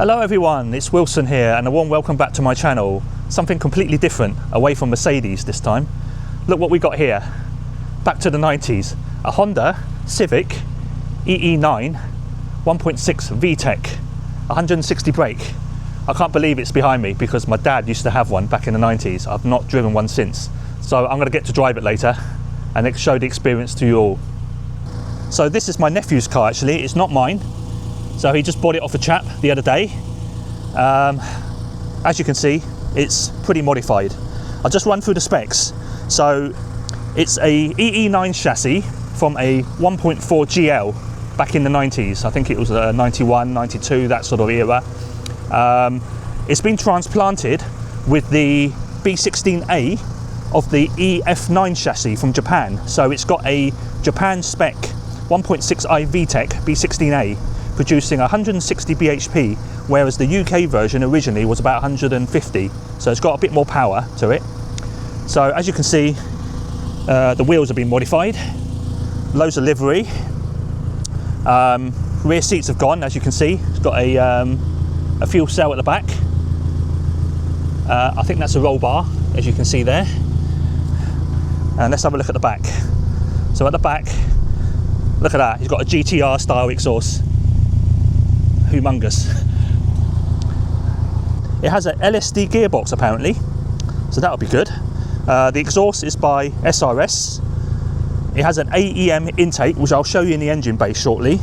Hello everyone, it's Wilson here and a warm welcome back to my channel. Something completely different, away from Mercedes this time. Look what we got here. Back to the 90s. A Honda Civic EE9 1.6 VTEC, 160 brake. I can't believe it's behind me because my dad used to have one back in the 90s. I've not driven one since. So I'm going to get to drive it later and show the experience to you all. So this is my nephew's car actually, it's not mine. So he just bought it off a chap the other day. As you can see, it's pretty modified. I'll just run through the specs. So it's a EE9 chassis from a 1.4 GL back in the 90s. I think it was 91, 92, that sort of era. It's been transplanted with the B16a of the EF9 chassis from Japan. So it's got a Japan spec 1.6i VTEC B16a, producing 160 bhp, whereas the UK version originally was about 150. So it's got a bit more power to it. So as you can see, the wheels have been modified, loads of livery. Rear seats have gone, as you can see. It's got a fuel cell at the back. I think that's a roll bar, as you can see there. And let's have a look at the back. So at the back, look at that, he's got a GTR style exhaust. Humongous. It has a LSD gearbox apparently, so that'll be good. The exhaust is by SRS. It has an AEM intake, which I'll show you in the engine bay shortly.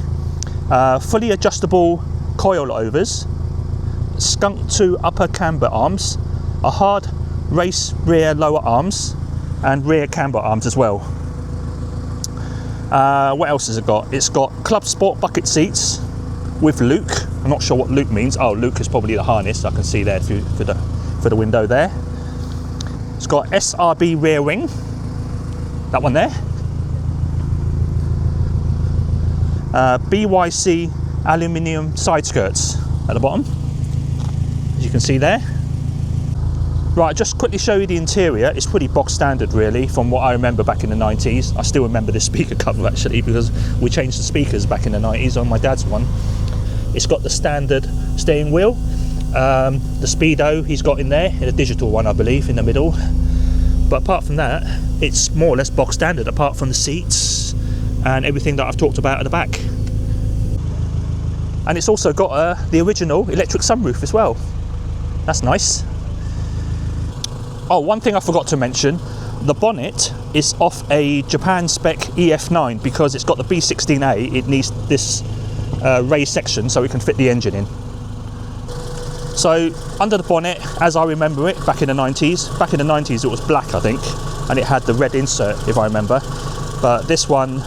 Fully adjustable coilovers, skunk 2 upper camber arms, a hard race rear lower arms, and rear camber arms as well. What else has it got? It's got Club Sport bucket seats with Luke. I'm not sure what Luke means. Oh, Luke is probably the harness. I can see there through the window there. It's got SRB rear wing, that one there. BYC aluminium side skirts at the bottom, as you can see there. Right, just quickly show you the interior. It's pretty box standard really from what I remember back in the 90s. I still remember this speaker cover actually because we changed the speakers back in the 90s on my dad's one. It's got the standard steering wheel, the speedo he's got in there, in a digital one I believe, in the middle. But apart from that, it's more or less box standard apart from the seats and everything that I've talked about at the back. And it's also got the original electric sunroof as well. That's nice. Oh, one thing I forgot to mention, the bonnet is off a Japan spec EF9 because it's got the B16a, it needs this raised section so it can fit the engine in. So under the bonnet, as I remember it back in the 90s it was black I think, and it had the red insert if I remember. But this one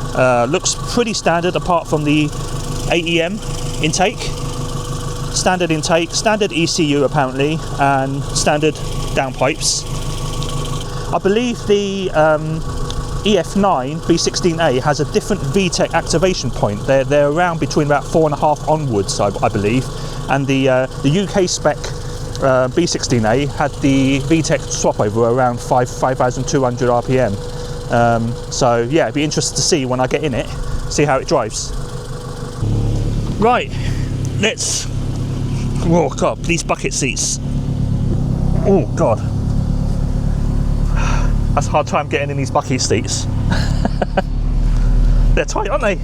looks pretty standard apart from the AEM intake. Standard intake, standard ECU apparently, and standard downpipes. I believe the EF9 B16a has a different VTEC activation point. They're around between about 4.5 onwards, I believe, and the UK spec B16a had the VTEC swap over around 5,200 RPM. So yeah, it'd be interesting to see when I get in it, see how it drives. Right, let's. Oh god, these bucket seats. Oh god. That's a hard time getting in these bucket seats. They're tight, aren't they?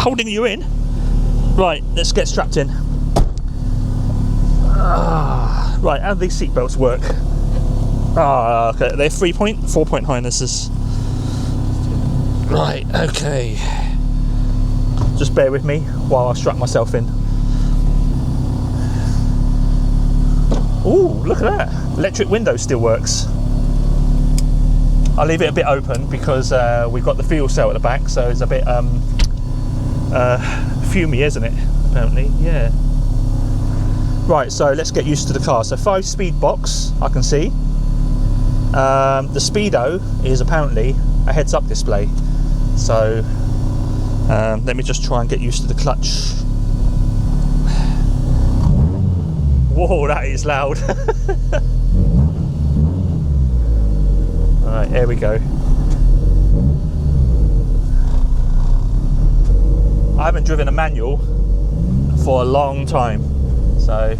Holding you in. Right, let's get strapped in. Right, how do these seat belts work? Okay, they're 4-point harnesses. Right, okay. Just bear with me while I strap myself in. Ooh, look at that. Electric window still works. I'll leave it a bit open because we've got the fuel cell at the back, so it's a bit fumey, isn't it? Apparently, yeah. Right, so let's get used to the car. So 5-speed box, I can see. The speedo is apparently a heads-up display. So let me just try and get used to the clutch. Whoa, that is loud. Alright, here we go. I haven't driven a manual for a long time. So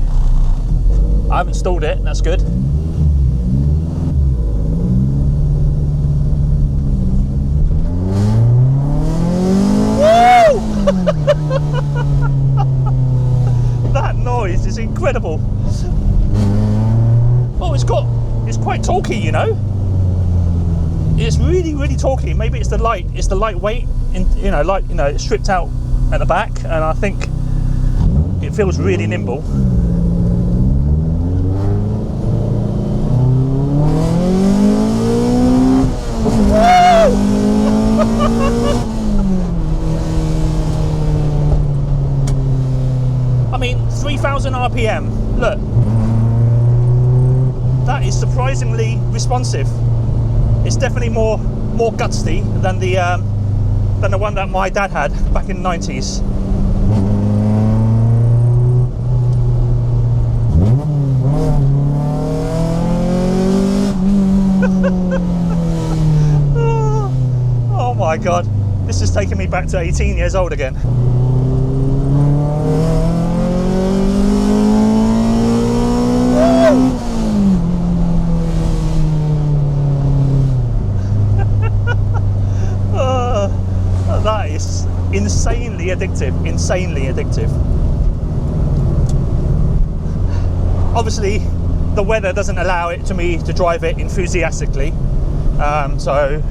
I haven't stalled it, that's good. Woo! That noise is incredible. Oh, it's quite talky, you know. It's really, really talky. Maybe it's the lightweight, it's stripped out at the back, and I think it feels really nimble. I mean, 3,000 RPM. Look, that is surprisingly responsive. It's definitely more gutsy than the one that my dad had back in the 90s. Oh my god, this is taking me back to 18 years old again. That is insanely addictive, Obviously, the weather doesn't allow it to me to drive it enthusiastically, so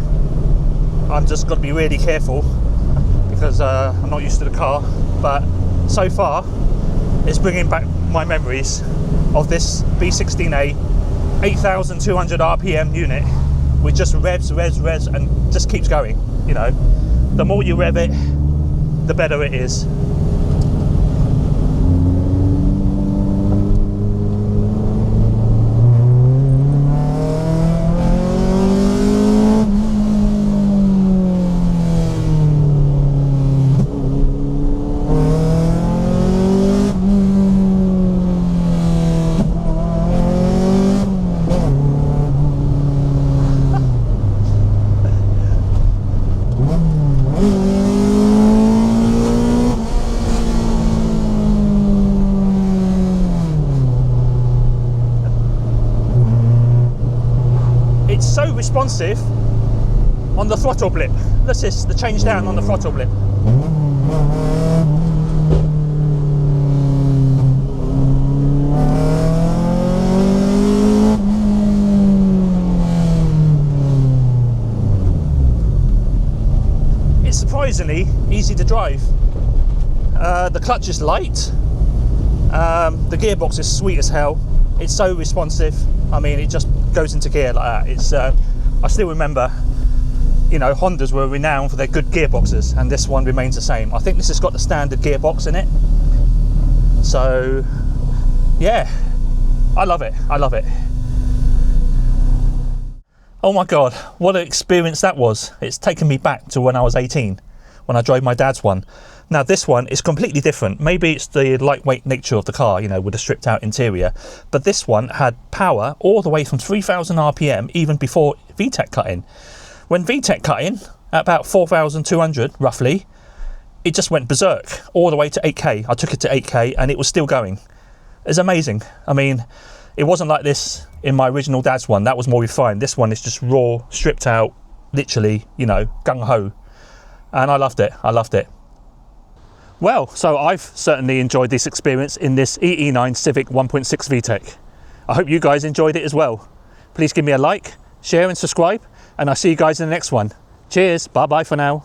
I'm just got to be really careful because I'm not used to the car. But so far, it's bringing back my memories of this B16a 8,200 RPM unit, which just revs, and just keeps going. You know, the more you rev it, the better it is. It's so responsive on the throttle blip. This is the change down on the throttle blip. It's surprisingly easy to drive. The clutch is light. The gearbox is sweet as hell. It's so responsive. I mean, it just goes into gear like that. It's I still remember, you know, Hondas were renowned for their good gearboxes, and this one remains the same. I think this has got the standard gearbox in it. So yeah, I love it. Oh my god, what an experience that was. It's taken me back to when I was 18, when I drove my dad's one. Now this one is completely different. Maybe it's the lightweight nature of the car, you know, with a stripped out interior, but this one had power all the way from 3,000 RPM even before VTEC cut in. When VTEC cut in at about 4,200 roughly, it just went berserk all the way to 8k. I took it to 8k and it was still going. It's amazing. I mean, it wasn't like this in my original dad's one. That was more refined. This one is just raw, stripped out, literally, you know, gung-ho. And I loved it. Well, so I've certainly enjoyed this experience in this EE9 Civic 1.6 VTEC. I hope you guys enjoyed it as well. Please give me a like, share and subscribe, and I'll see you guys in the next one. Cheers, bye bye for now.